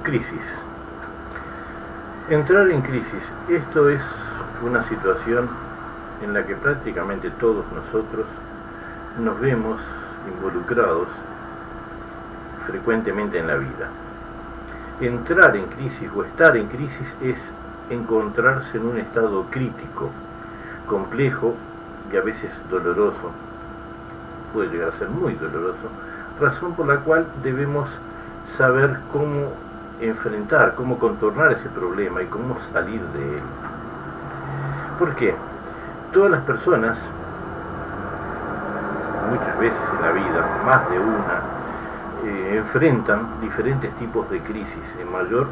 Crisis. Entrar en crisis. Esto es una situación en la que prácticamente todos nosotros nos vemos involucrados frecuentemente en la vida. Entrar en crisis o estar en crisis es encontrarse en un estado crítico, complejo y a veces doloroso. Puede llegar a ser muy doloroso, razón por la cual debemos saber cómo enfrentar, cómo contornar ese problema y cómo salir de él. ¿Por qué? Todas las personas, muchas veces en la vida, más de una, enfrentan diferentes tipos de crisis en mayor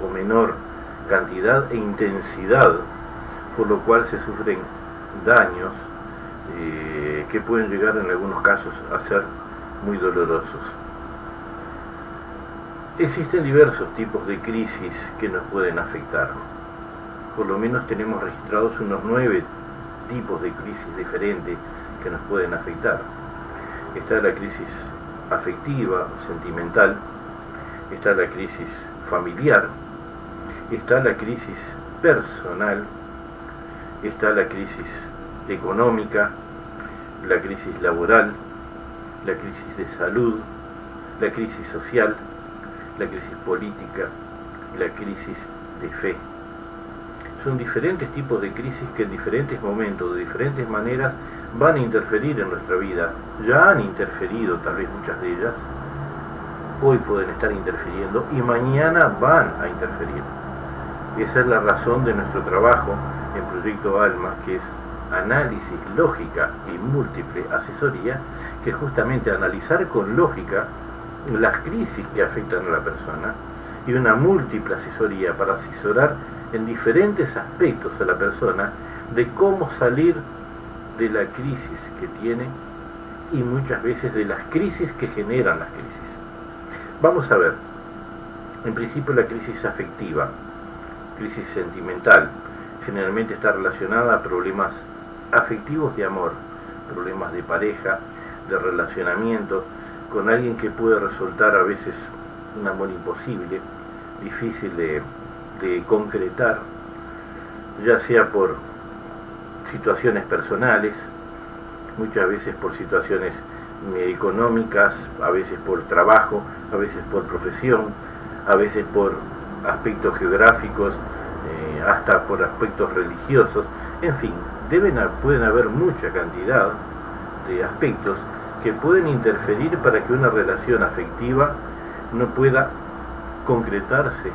o menor cantidad e intensidad, por lo cual se sufren daños que pueden llegar en algunos casos a ser muy dolorosos. Existen diversos tipos de crisis que nos pueden afectar. Por lo menos tenemos registrados unos 9 tipos de crisis diferentes que nos pueden afectar. Está la crisis afectiva, sentimental, está la crisis familiar, está la crisis personal, está la crisis económica, la crisis laboral, la crisis de salud, la crisis social, la crisis política, la crisis de fe. Son diferentes tipos de crisis que en diferentes momentos, de diferentes maneras, van a interferir en nuestra vida. Ya han interferido, tal vez muchas de ellas, hoy pueden estar interfiriendo y mañana van a interferir. Esa es la razón de nuestro trabajo en Proyecto Alma, que es análisis, lógica y múltiple asesoría, que es justamente analizar con lógica las crisis que afectan a la persona y una múltiple asesoría para asesorar en diferentes aspectos a la persona de cómo salir de la crisis que tiene y muchas veces de las crisis que generan las crisis. Vamos a ver, en principio la crisis afectiva, crisis sentimental, generalmente está relacionada a problemas afectivos de amor, problemas de pareja, de relacionamiento, con alguien que puede resultar a veces un amor imposible, difícil de concretar, ya sea por situaciones personales, muchas veces por situaciones económicas, a veces por trabajo, a veces por profesión, a veces por aspectos geográficos, hasta por aspectos religiosos, en fin, pueden haber mucha cantidad de aspectos que pueden interferir para que una relación afectiva no pueda concretarse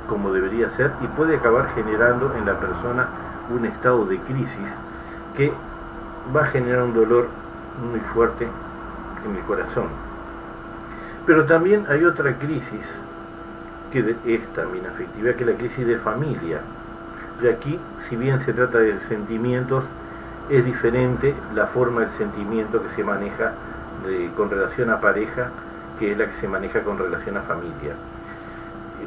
como debería ser y puede acabar generando en la persona un estado de crisis que va a generar un dolor muy fuerte en el corazón. Pero también hay otra crisis que es también afectiva, que es la crisis de familia. Y aquí, si bien se trata de sentimientos, es diferente la forma del sentimiento que se maneja con relación a pareja, que es la que se maneja con relación a familia.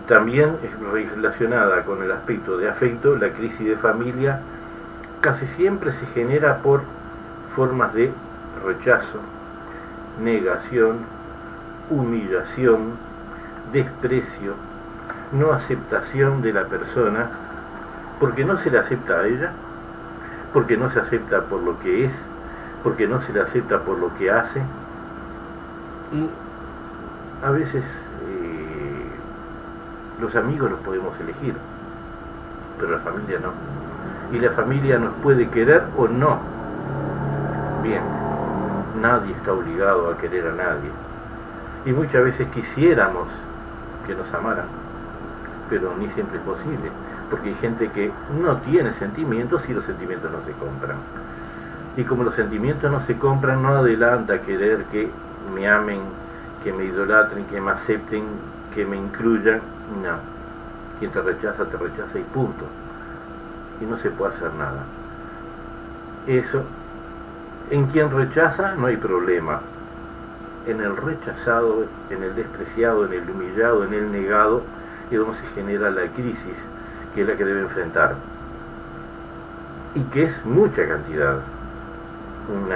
También es relacionada con el aspecto de afecto. La crisis de familia casi siempre se genera por formas de rechazo, negación, humillación, desprecio, no aceptación de la persona, porque no se le acepta a ella, porque no se acepta por lo que es, porque no se le acepta por lo que hace, y a veces los amigos los podemos elegir, pero la familia no, y la familia nos puede querer o no. Bien, nadie está obligado a querer a nadie, y muchas veces quisiéramos que nos amaran, pero ni siempre es posible, porque hay gente que no tiene sentimientos y los sentimientos no se compran. Y como los sentimientos no se compran, no adelanta querer que me amen, que me idolatren, que me acepten, que me incluyan. No. Quien te rechaza y punto. Y no se puede hacer nada. Eso, en quien rechaza no hay problema. En el rechazado, en el despreciado, en el humillado, en el negado, es donde se genera la crisis, que es la que debe enfrentar. Y que es mucha cantidad, un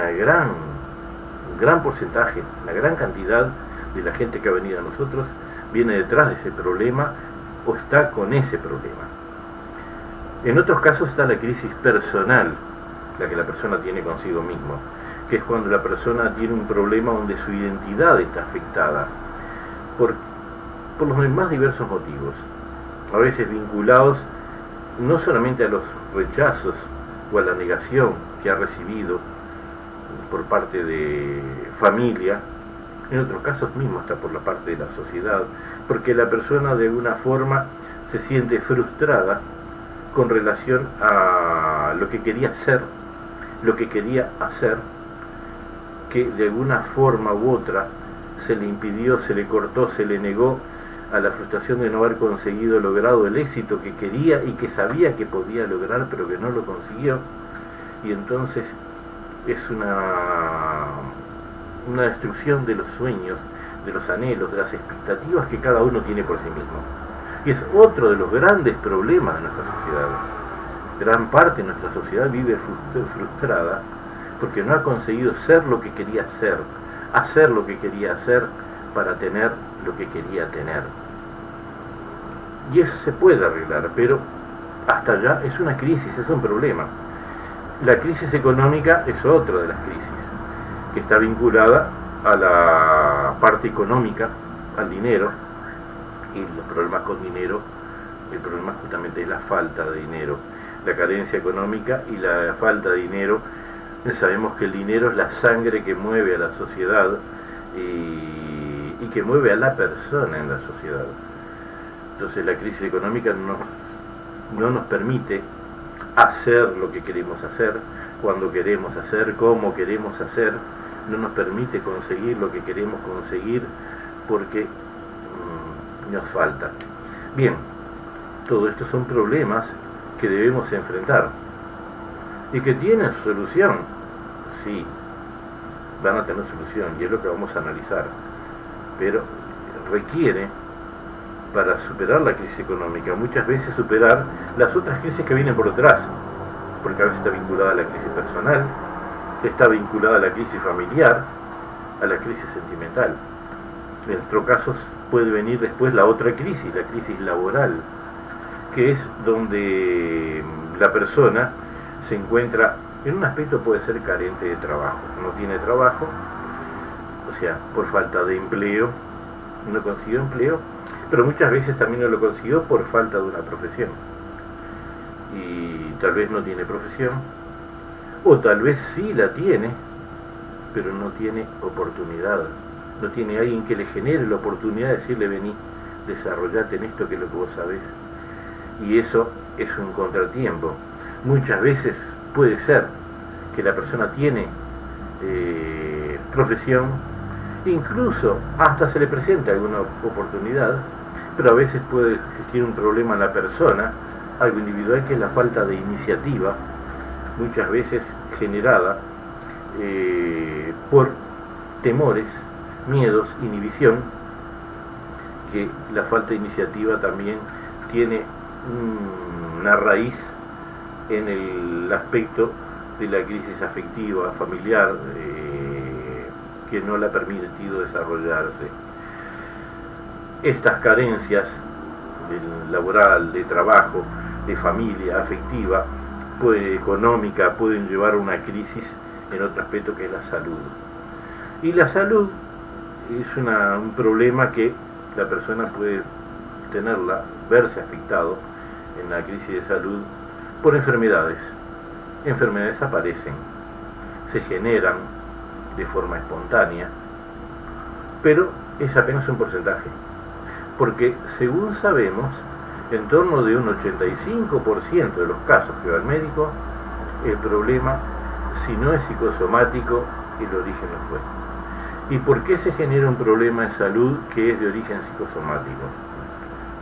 gran porcentaje, una gran cantidad de la gente que ha venido a nosotros viene detrás de ese problema o está con ese problema. En otros casos está la crisis personal, la que la persona tiene consigo mismo, que es cuando la persona tiene un problema donde su identidad está afectada por los más diversos motivos, a veces vinculados no solamente a los rechazos o a la negación que ha recibido por parte de familia, en otros casos mismo hasta por la parte de la sociedad, porque la persona de alguna forma se siente frustrada con relación a lo que quería ser, lo que quería hacer, que de alguna forma u otra se le impidió, se le cortó, se le negó, a la frustración de no haber conseguido logrado el éxito que quería y que sabía que podía lograr, pero que no lo consiguió. Y entonces es una destrucción de los sueños, de los anhelos, de las expectativas que cada uno tiene por sí mismo. Y es otro de los grandes problemas de nuestra sociedad. Gran parte de nuestra sociedad vive frustrada porque no ha conseguido ser lo que quería ser, hacer lo que quería hacer para tener lo que quería tener. Y eso se puede arreglar, pero hasta allá es una crisis, es un problema. La crisis económica es otra de las crisis, que está vinculada a la parte económica, al dinero, y los problemas con dinero, el problema justamente es la falta de dinero, la carencia económica y la falta de dinero. Sabemos que el dinero es la sangre que mueve a la sociedad y que mueve a la persona en la sociedad. Entonces la crisis económica no nos permite hacer lo que queremos hacer, cuando queremos hacer, cómo queremos hacer, no nos permite conseguir lo que queremos conseguir porque nos falta. Bien, todo esto son problemas que debemos enfrentar y que tienen solución. Sí, van a tener solución y es lo que vamos a analizar, pero requiere, para superar la crisis económica, muchas veces superar las otras crisis que vienen por detrás, porque a veces está vinculada a la crisis personal, está vinculada a la crisis familiar, a la crisis sentimental. En nuestros casos puede venir después la otra crisis, la crisis laboral, que es donde la persona se encuentra, en un aspecto puede ser carente de trabajo, no tiene trabajo, o sea, por falta de empleo, no consiguió empleo, pero muchas veces también no lo consiguió por falta de una profesión. Y tal vez no tiene profesión, o tal vez sí la tiene, pero no tiene oportunidad, no tiene alguien que le genere la oportunidad de decirle: vení, desarrollate en esto que es lo que vos sabés. Y eso es un contratiempo. Muchas veces puede ser que la persona tiene profesión, incluso hasta se le presenta alguna oportunidad, pero a veces puede existir un problema en la persona, algo individual, que es la falta de iniciativa, muchas veces generada por temores, miedos, inhibición, que la falta de iniciativa también tiene una raíz en el aspecto de la crisis afectiva, familiar, que no le ha permitido desarrollarse. Estas carencias laboral, de trabajo, de familia, afectiva, económica, pueden llevar a una crisis en otro aspecto que es la salud. Y la salud es un problema que la persona puede verse afectado en la crisis de salud por enfermedades. Enfermedades aparecen, se generan de forma espontánea, pero es apenas un porcentaje, porque según sabemos, en torno de un 85% de los casos que va al médico, el problema, si no es psicosomático, el origen no fue. ¿Y por qué se genera un problema de salud que es de origen psicosomático?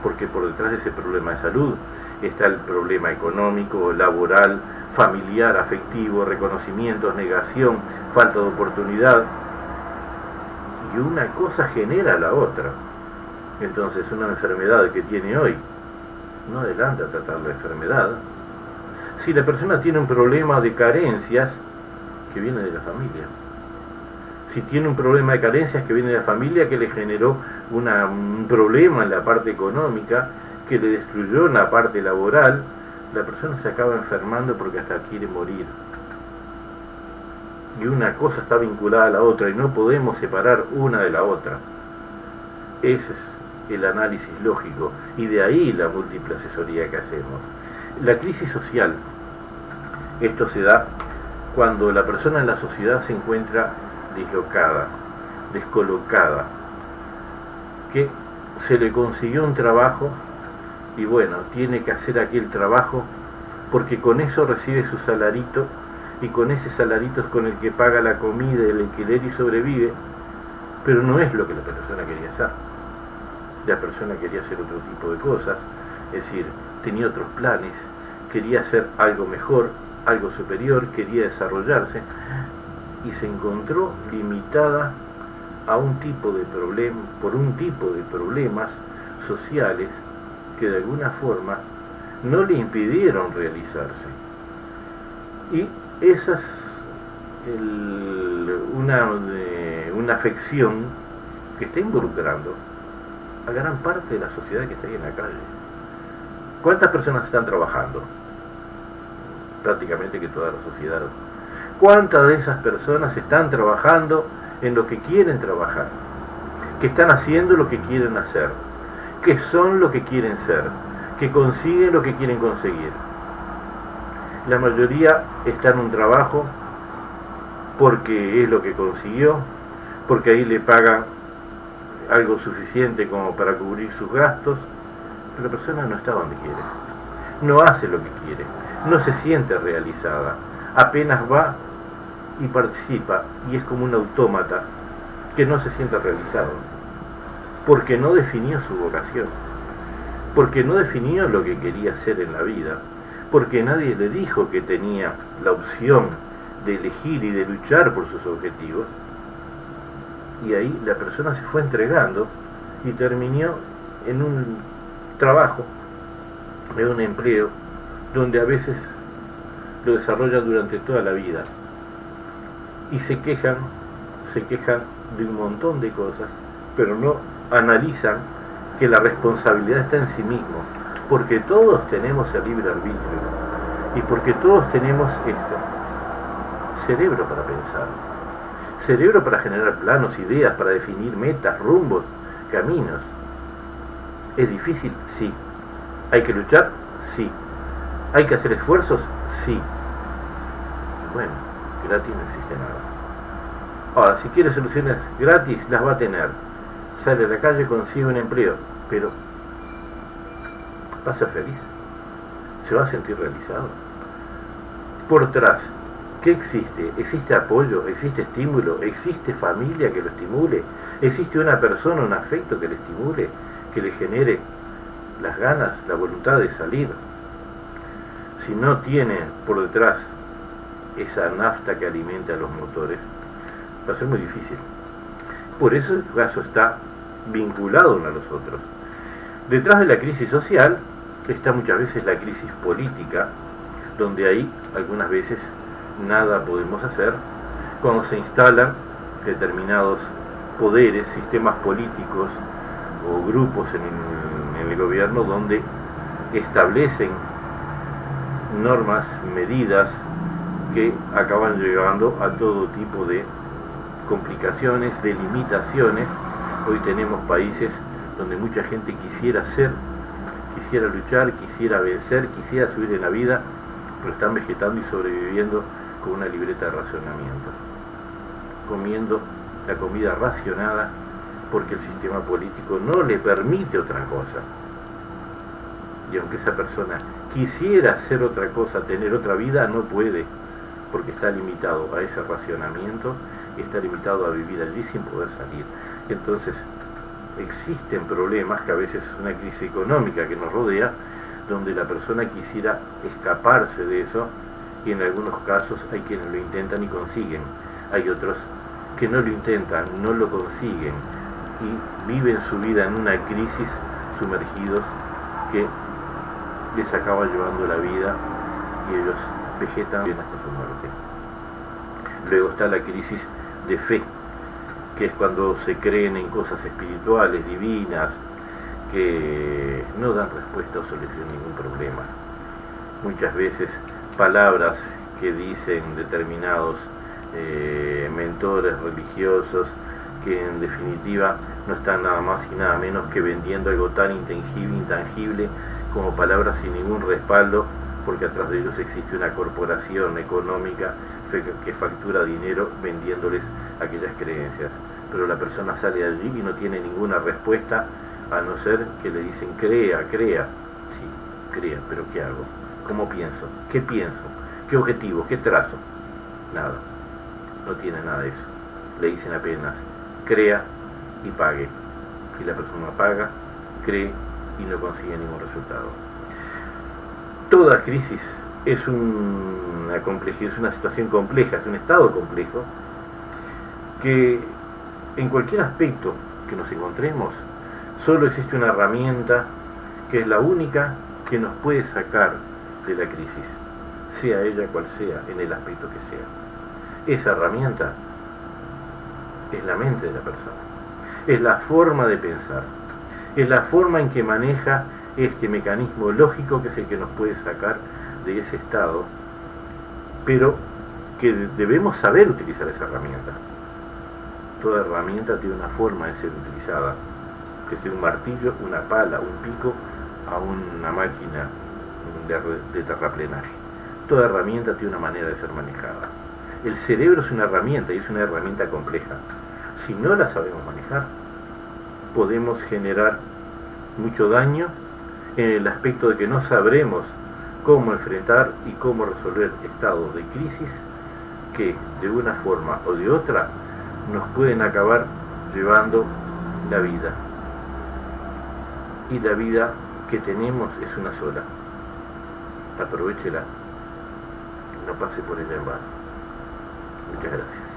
Porque por detrás de ese problema de salud está el problema económico, laboral, familiar, afectivo, reconocimientos, negación, falta de oportunidad, y una cosa genera la otra. Entonces una enfermedad que tiene hoy no adelanta a tratar la enfermedad. Si la persona tiene un problema de carencias que viene de la familia, Si tiene un problema de carencias que viene de la familia, que le generó un problema en la parte económica, que le destruyó en la parte laboral, la persona se acaba enfermando porque hasta quiere morir. Y una cosa está vinculada a la otra y no podemos separar una de la otra. Ese es el análisis lógico y de ahí la múltiple asesoría que hacemos. La crisis social, esto se da cuando la persona en la sociedad se encuentra dislocada, descolocada, que se le consiguió un trabajo y bueno, tiene que hacer aquel trabajo porque con eso recibe su salarito y con ese salarito es con el que paga la comida, el alquiler y sobrevive, pero no es lo que la persona quería hacer. La persona quería hacer otro tipo de cosas, es decir, tenía otros planes, quería hacer algo mejor, algo superior, quería desarrollarse y se encontró limitada a un tipo de por un tipo de problemas sociales que de alguna forma no le impidieron realizarse. Y esa es una afección que está involucrando a gran parte de la sociedad que está ahí en la calle. ¿Cuántas personas están trabajando? Prácticamente que toda la sociedad. ¿Cuántas de esas personas están trabajando en lo que quieren trabajar? Que están haciendo lo que quieren hacer, que son lo que quieren ser, que consiguen lo que quieren conseguir. La mayoría está en un trabajo porque es lo que consiguió, porque ahí le pagan algo suficiente como para cubrir sus gastos, pero la persona no está donde quiere, no hace lo que quiere, no se siente realizada, apenas va y participa y es como un autómata que no se siente realizado, porque no definió su vocación, porque no definió lo que quería hacer en la vida, porque nadie le dijo que tenía la opción de elegir y de luchar por sus objetivos, y ahí la persona se fue entregando y terminó en un trabajo, en un empleo, donde a veces lo desarrolla durante toda la vida, y se quejan de un montón de cosas, pero no analizan que la responsabilidad está en sí mismo, porque todos tenemos el libre arbitrio y porque todos tenemos cerebro para pensar, cerebro para generar planos, ideas, para definir metas, rumbos, caminos. ¿Es difícil? Sí. ¿Hay que luchar? Sí. ¿Hay que hacer esfuerzos? Sí. Bueno, gratis no existe nada. Ahora, si quiere soluciones gratis, las va a tener. Sale a la calle, consigue un empleo, pero ¿va a ser feliz? ¿Se va a sentir realizado? Por atrás, ¿qué existe? ¿Existe apoyo? ¿Existe estímulo? ¿Existe familia que lo estimule? ¿Existe una persona, un afecto que le estimule, que le genere las ganas, la voluntad de salir? Si no tiene por detrás esa nafta que alimenta a los motores, va a ser muy difícil. Por eso el caso está vinculado uno a los otros. Detrás de la crisis social está muchas veces la crisis política, donde ahí algunas veces nada podemos hacer cuando se instalan determinados poderes, sistemas políticos o grupos en el gobierno donde establecen normas, medidas que acaban llevando a todo tipo de complicaciones, de limitaciones. Hoy tenemos países donde mucha gente quisiera ser, quisiera luchar, quisiera vencer, quisiera subir en la vida, pero están vegetando y sobreviviendo con una libreta de racionamiento, comiendo la comida racionada porque el sistema político no le permite otra cosa. Y aunque esa persona quisiera hacer otra cosa, tener otra vida, no puede, porque está limitado a ese racionamiento y está limitado a vivir allí sin poder salir. Entonces existen problemas, que a veces es una crisis económica que nos rodea, donde la persona quisiera escaparse de eso, y en algunos casos hay quienes lo intentan y consiguen, hay otros que no lo intentan, no lo consiguen y viven su vida en una crisis sumergidos que les acaba llevando la vida y ellos vegetan bien hasta su muerte. Luego está la crisis de fe, que es cuando se creen en cosas espirituales, divinas, que no dan respuesta o solución a ningún problema. Muchas veces palabras que dicen determinados mentores religiosos, que en definitiva no están nada más y nada menos que vendiendo algo tan intangible como palabras sin ningún respaldo, porque atrás de ellos existe una corporación económica que factura dinero vendiéndoles aquellas creencias. Pero la persona sale allí y no tiene ninguna respuesta, a no ser que le dicen crea. Sí, crea, pero ¿qué hago? ¿Cómo pienso? ¿Qué pienso? ¿Qué objetivo? ¿Qué trazo? Nada, no tiene nada de eso. Le dicen apenas crea y pague. Y la persona paga, cree y no consigue ningún resultado. Toda crisis es una complejidad, es una situación compleja, es un estado complejo que en cualquier aspecto que nos encontremos solo existe una herramienta que es la única que nos puede sacar de la crisis, sea ella cual sea, en el aspecto que sea. Esa herramienta es la mente de la persona, es la forma de pensar, es la forma en que maneja este mecanismo lógico que es el que nos puede sacar de ese estado, pero que debemos saber utilizar esa herramienta. Toda herramienta tiene una forma de ser utilizada, que sea un martillo, una pala, un pico, a una máquina de terraplenaje. Toda herramienta tiene una manera de ser manejada. El cerebro es una herramienta y es una herramienta compleja. Si no la sabemos manejar, podemos generar mucho daño en el aspecto de que no sabremos cómo enfrentar y cómo resolver estados de crisis que de una forma o de otra nos pueden acabar llevando la vida. Y la vida que tenemos es una sola. Aprovéchela, no pase por ella en vano. Muchas gracias.